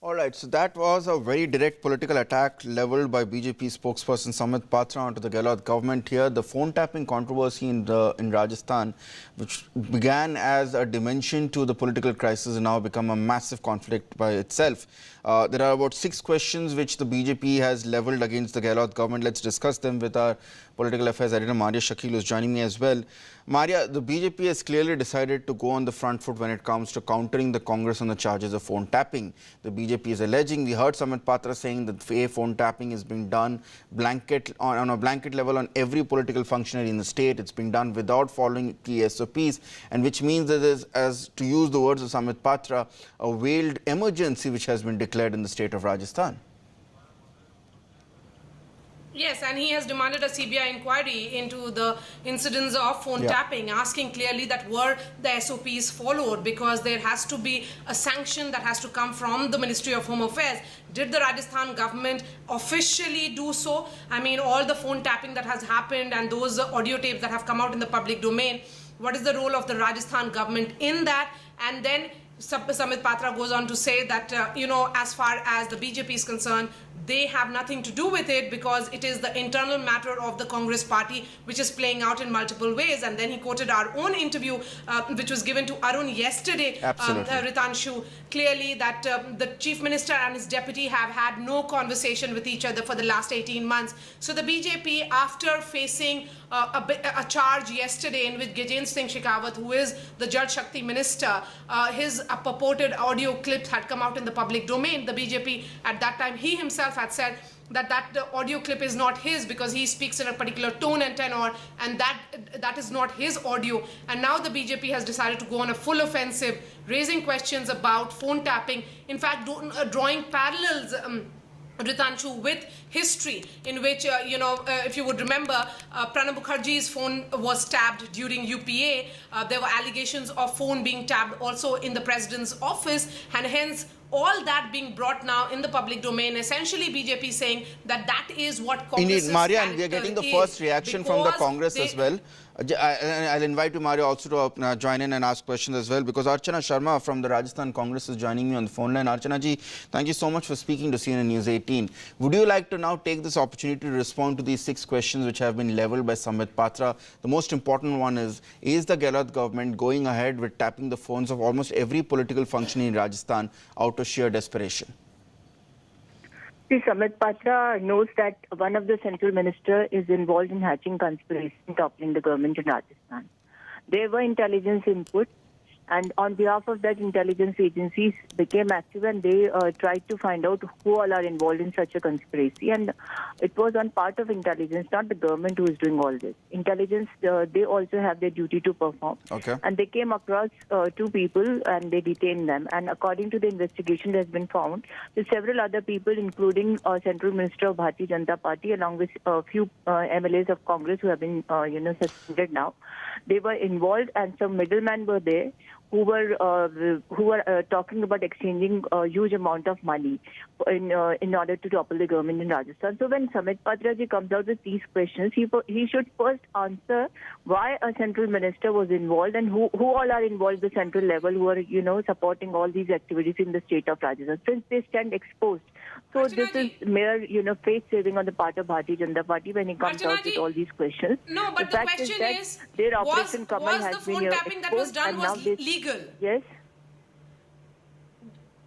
All right, so that was a very direct political attack leveled by BJP spokesperson Samit Patra onto the Gehlot government here. The phone tapping controversy in Rajasthan, which began as a dimension to the political crisis, has now become a massive conflict by itself. There are about 6 questions which the BJP has leveled against the Gehlot government. Let's discuss them with our political affairs editor Maria Shakil, who's joining me as well. Maria, the BJP has clearly decided to go on the front foot when it comes to countering the Congress on the charges of phone tapping. The BJP is alleging, we heard Samit Patra saying that phone tapping is being done on a blanket level on every political functionary in the state. It's being done without following key SOPs, and which means that there is, as to use the words of Samit Patra, a veiled emergency which has been declared in the state of Rajasthan. Yes, and he has demanded a CBI inquiry into the incidents of phone tapping, asking clearly that were the SOPs followed, because there has to be a sanction that has to come from the Ministry of Home Affairs. Did the Rajasthan government officially do so? I mean, all the phone tapping that has happened and those audio tapes that have come out in the public domain, what is the role of the Rajasthan government in that? And then Samit Patra goes on to say that, as far as the BJP is concerned, they have nothing to do with it because it is the internal matter of the Congress party which is playing out in multiple ways. And then he quoted our own interview which was given to Arun yesterday, Ritanshu, clearly that the Chief Minister and his deputy have had no conversation with each other for the last 18 months. So the BJP, after facing a charge yesterday in which Gajendra Singh Shekhawat, who is the Jal Shakti Minister, his purported audio clips had come out in the public domain. The BJP at that time, he himself had said that the audio clip is not his because he speaks in a particular tone and tenor, and that is not his audio. And now the BJP has decided to go on a full offensive, raising questions about phone tapping, in fact drawing parallels, Ritanshu, with history, in which, if you would remember, Pranab Mukherjee's phone was tapped during UPA. There were allegations of phone being tapped also in the president's office, and hence all that being brought now in the public domain, essentially BJP saying that is what Congress is. Indeed, Maria, and we are getting the first reaction from the Congress as well. I'll invite you, Maria, also to join in and ask questions as well, because Archana Sharma from the Rajasthan Congress is joining me on the phone line. Archana ji, thank you so much for speaking to CNN News 18. Would you like to now take this opportunity to respond to these 6 questions which have been leveled by Samit Patra? The most important one is the Gehlot government going ahead with tapping the phones of almost every political functionary in Rajasthan out of sheer desperation? See, Samit Patra knows that one of the central minister is involved in hatching conspiracy and toppling the government in Rajasthan. There were intelligence input, and on behalf of that, intelligence agencies became active and they tried to find out who all are involved in such a conspiracy. And it was on part of intelligence, not the government, who is doing all this. Intelligence, they also have their duty to perform. Okay. And they came across 2 people and they detained them. And according to the investigation that has been found, there's several other people, including Central Minister of Bharatiya Janata Party, along with a few MLAs of Congress who have been, suspended now. They were involved, and some middlemen were there who were talking about exchanging a huge amount of money in order to topple the government in Rajasthan. So when Samit Patra ji comes out with these questions, he should first answer why a central minister was involved and who all are involved at the central level who are supporting all these activities in the state of Rajasthan, since they stand exposed. So this is mere face saving on the part of Bharatiya Janata Party when he comes out with all these questions. No, but the question is, their was Operation Kamal has the phone tapping that was done was legal? Yes.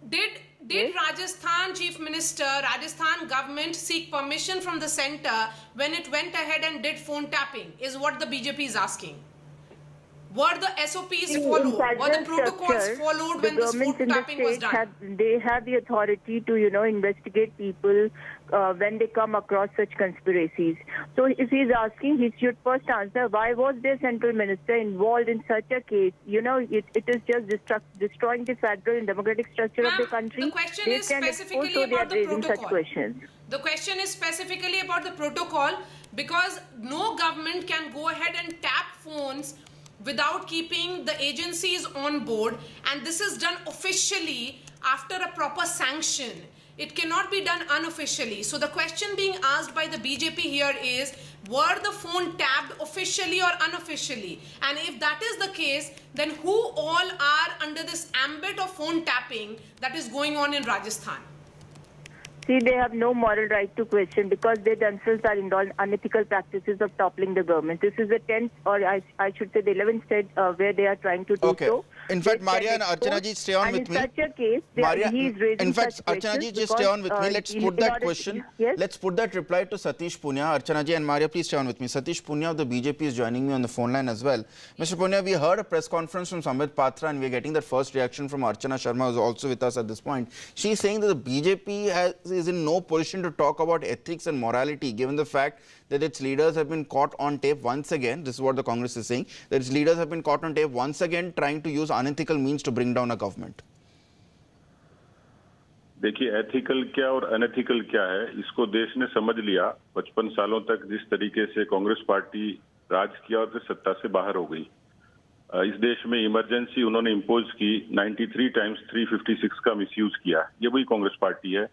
Did Rajasthan Chief Minister, Rajasthan government seek permission from the centre when it went ahead and did phone tapping, is what the BJP is asking. Were the SOPs followed? Were the protocols followed when this phone tapping was done? They have the authority to, investigate people when they come across such conspiracies. So if he's asking, he should first answer, why was their central minister involved in such a case? It is just destroying the federal and democratic structure of the country. The question is specifically about the protocol. The question is specifically about the protocol, because no government can go ahead and tap phones without keeping the agencies on board, and this is done officially after a proper sanction. It cannot be done unofficially. So the question being asked by the BJP here is, were the phone tapped officially or unofficially? And if that is the case, then who all are under this ambit of phone tapping that is going on in Rajasthan? See, they have no moral right to question because they themselves are indulged unethical practices of toppling the government. This is the 10th, or I should say the 11th state where they are trying to do Okay. so. In fact, They Maria can and Archana ji, stay on and with me. in such a case, Maria, he is raising in fact, such Archana ji, questions just stay on with me. because, Let's in put that order- question. Yes? Let's put that reply to Satish Punia. Archana ji and Maria, please stay on with me. Satish Punia of the BJP is joining me on the phone line as well. Mr. Punia, we heard a press conference from Samit Patra and we're getting that first reaction from Archana Sharma, who's also with us at this point. She's saying that the BJP is in no position to talk about ethics and morality, given the fact that its leaders have been caught on tape once again. This is what the Congress is saying, that its leaders have been caught on tape once again trying to use unethical means to bring down a government. देखिए, ethical क्या और unethical क्या है, इसको देश ने समझ लिया। 55 सालों तक जिस तरीके से कांग्रेस पार्टी राज किया और फिर सत्ता से बाहर हो गई, इस देश में इमरजेंसी उन्होंने इम्पोज की, 93 टाइम्स 356 का मिसयूज किया। ये वही कांग्रेस पार्टी है।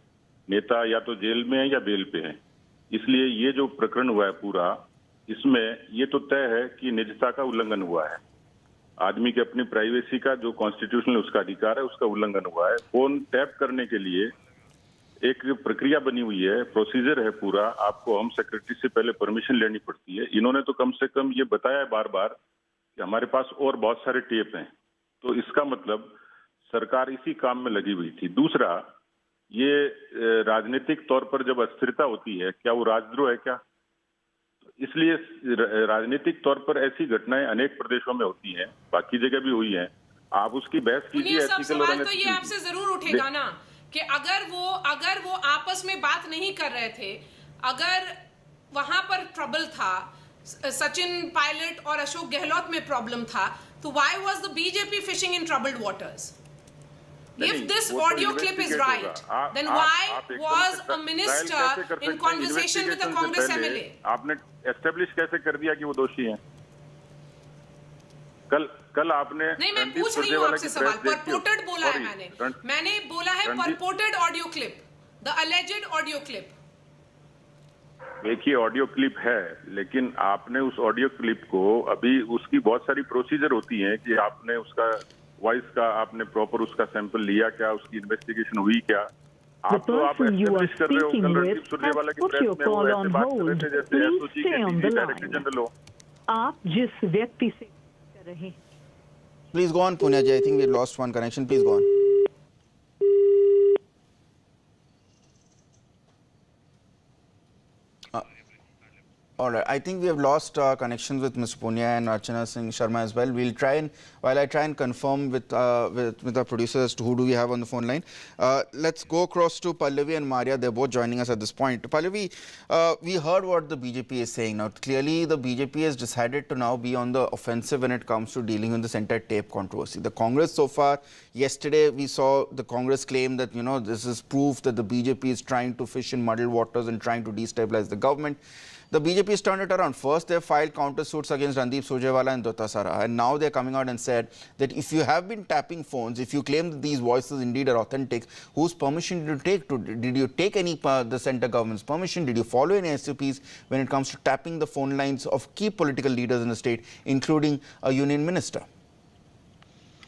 नेता या तो जेल में है या बेल पे है। इसलिए ये जो प्रकरण हुआ है पूरा, इसमें ये तो तय है कि निजता का उल्लंघन हुआ है। आदमी के अपनी प्राइवेसी का जो कॉन्स्टिट्यूशनल उसका अधिकार है, उसका उल्लंघन हुआ है। फोन टैप करने के लिए एक प्रक्रिया बनी हुई है, प्रोसीजर है पूरा। आपको होम सेक्रेटरी से पहले परमिशन लेनी पड़ती है। इन्होंने तो कम से कम ये बताया है बार बार कि हमारे पास और बहुत सारे टेप हैं, तो इसका मतलब सरकार इसी काम में लगी हुई थी। दूसरा, ये राजनीतिक तौर पर जब अस्थिरता होती है, क्या वो राजद्रोह है क्या? इसलिए राजनीतिक तौर पर ऐसी घटनाएं अनेक प्रदेशों में होती हैं, बाकी जगह भी हुई हैं। आप उसकी बहस कीजिए। सवाल तो ये आपसे जरूर उठेगा ना कि अगर वो आपस में बात नहीं कर रहे थे, अगर वहां पर ट्रबल था, सचिन पायलट और अशोक गहलोत में प्रॉब्लम था, तो why was the BJP fishing in troubled waters? If this audio clip is right, then why was a minister in conversation with a Congress MLA? आपने एस्टेब्लिश कैसे कर दिया कि वो दोषी हैं? कल आपने नहीं, मैं पूछ रही हूँ आपसे सवाल। परपोर्टेड बोला है मैंने बोला है purported audio clip, the alleged audio clip. देखिए, ऑडियो क्लिप है, लेकिन आपने उस ऑडियो क्लिप को अभी उसकी बहुत सारी प्रोसीजर होती है कि आपने उसका वॉइस का आपने प्रॉपर उसका सैंपल लिया क्या, उसकी इन्वेस्टिगेशन हुई क्या? आप तो आप एस्टेब्लिश कर रहे हो। कल रणदीप सुरजेवाला की प्रेस में वो ऐसे बात कर रहे थे जैसे एसओजी के डीजी डायरेक्टर जनरल हो। आप जिस व्यक्ति से कर रहे हैं। Please go on, Punya ji. I think we lost one connection. Please go on. All right. I think we have lost connections with Ms. Punya and Archana Singh Sharma as well. We'll try and, while I try and confirm with our producers as to who do we have on the phone line, let's go across to Pallavi and Maria. They're both joining us at this point. Pallavi, we heard what the BJP is saying. Now, clearly the BJP has decided to now be on the offensive when it comes to dealing with this entire tape controversy. The Congress so far, yesterday we saw the Congress claim that, you know, this is proof that the BJP is trying to fish in muddled waters and trying to destabilize the government. The BJP has turned it around. First, they filed countersuits against Randeep Surjewala and Dottasara, and now they're coming out and said that if you have been tapping phones, if you claim that these voices indeed are authentic, whose permission did you take? Did you take any the centre government's permission? Did you follow any SOPs when it comes to tapping the phone lines of key political leaders in the state, including a union minister?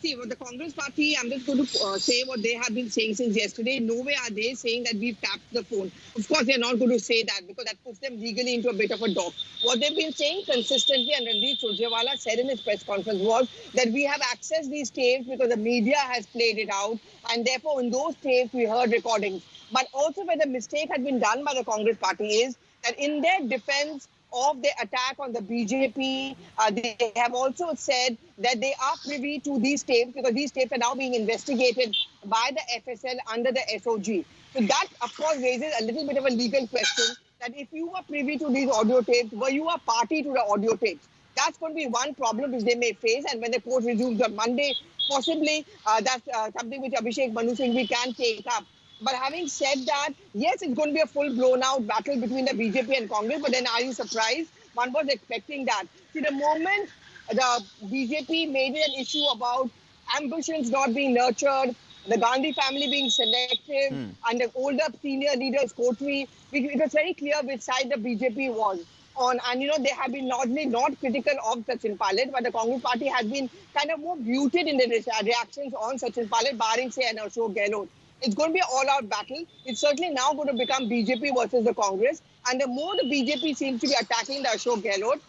See, the Congress party, I'm just going to say what they have been saying since yesterday. Nowhere are they saying that we've tapped the phone. Of course, they're not going to say that because that puts them legally into a bit of a dock. What they've been saying consistently, and Randeep Surjewala said in his press conference, was that we have accessed these tapes because the media has played it out, and therefore in those tapes we heard recordings. But also where the mistake had been done by the Congress party is that in their defense of the attack on the BJP, they have also said that they are privy to these tapes because these tapes are now being investigated by the FSL under the SOG. So that, of course, raises a little bit of a legal question that if you were privy to these audio tapes, were you a party to the audio tapes? That's going to be one problem which they may face, and when the court resumes on Monday, possibly that's something which Abhishek Manu Singhvi can take up. But having said that, yes, it's going to be a full-blown-out battle between the BJP and Congress, but then are you surprised? One was expecting that. See, the moment the BJP made it an issue about ambitions not being nurtured, the Gandhi family being selective, and the older senior leaders, Kotri, it was very clear which side the BJP was on. And, they have been not critical of Sachin Pilot, but the Congress party has been kind of more muted in the reactions on Sachin Pilot, barring, say, an Ashok Gehlot. It's going to be an all-out battle. It's certainly now going to become BJP versus the Congress. And the more the BJP seems to be attacking the Ashok Gehlot,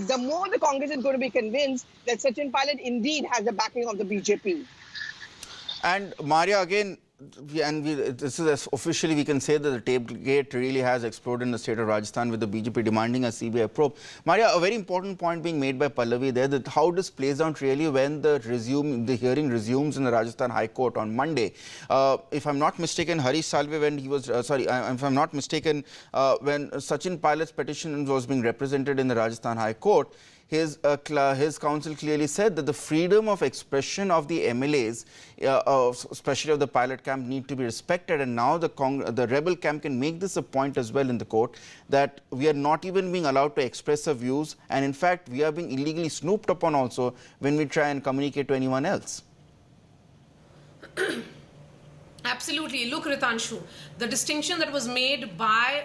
the more the Congress is going to be convinced that Sachin Pilot indeed has the backing of the BJP. And Maria, again, this is officially we can say that the tape gate really has exploded in the state of Rajasthan with the BJP demanding a CBI probe. Maria, a very important point being made by Pallavi there, that how this plays out really when the hearing resumes in the Rajasthan High Court on Monday. If I'm not mistaken, Harish Salve, when he was, if I'm not mistaken, when Sachin Pilot's petition was being represented in the Rajasthan High Court, his counsel clearly said that the freedom of expression of the MLAs, especially of the Pilot camp, need to be respected. And now the rebel camp can make this a point as well in the court, that we are not even being allowed to express our views. And in fact, we are being illegally snooped upon also when we try and communicate to anyone else. Absolutely. Look, Ritanshu, the distinction that was made by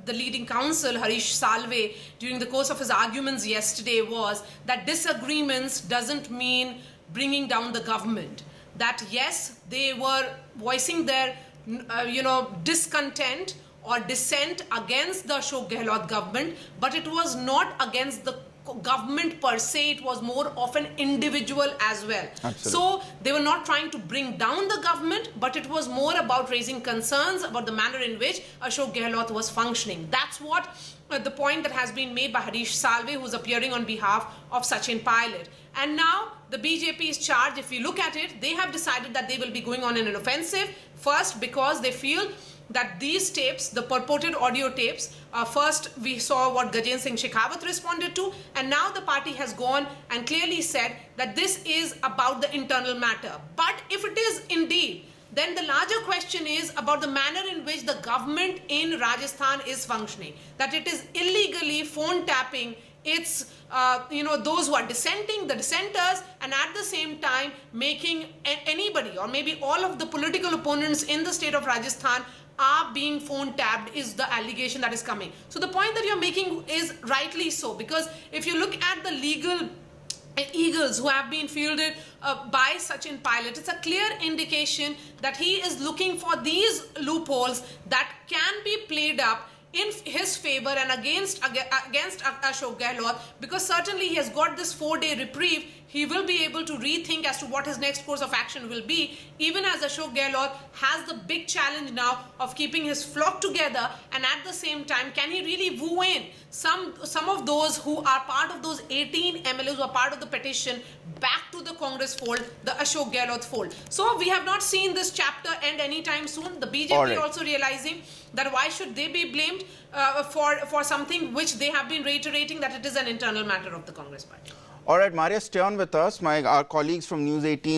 the leading counsel, Harish Salve, during the course of his arguments yesterday was that disagreements doesn't mean bringing down the government. That yes, they were voicing their, discontent or dissent against the Ashok Gehlot government, but it was not against the government per se, it was more of an individual as well. Absolutely. So they were not trying to bring down the government, but it was more about raising concerns about the manner in which Ashok Gehlot was functioning. That's what the point that has been made by Harish Salve, who's appearing on behalf of Sachin Pilot. And now the BJP is charged. If you look at it, they have decided that they will be going on in an offensive. First, because they feel that these tapes, the purported audio tapes, first we saw what Gajendra Singh Shekhawat responded to, and now the party has gone and clearly said that this is about the internal matter. But if it is indeed, then the larger question is about the manner in which the government in Rajasthan is functioning, that it is illegally phone tapping its, those who are dissenting, the dissenters, and at the same time making anybody or maybe all of the political opponents in the state of Rajasthan are being phone tapped is the allegation that is coming. So the point that you're making is rightly so, because if you look at the legal eagles who have been fielded by Sachin Pilot, it's a clear indication that he is looking for these loopholes that can be played up in his favor and against Ashok Gehlot, because certainly he has got this 4-day reprieve. He will be able to rethink as to what his next course of action will be, even as Ashok Gehlot has the big challenge now of keeping his flock together, and at the same time, can he really woo in some of those who are part of those 18 MLAs who are part of the petition back to the Congress fold, the Ashok Gehlot fold. So we have not seen this chapter end anytime soon. The BJP also realizing that why should they be blamed for something which they have been reiterating that it is an internal matter of the Congress party. All right, Maria, stay on with us. Our colleagues from News 18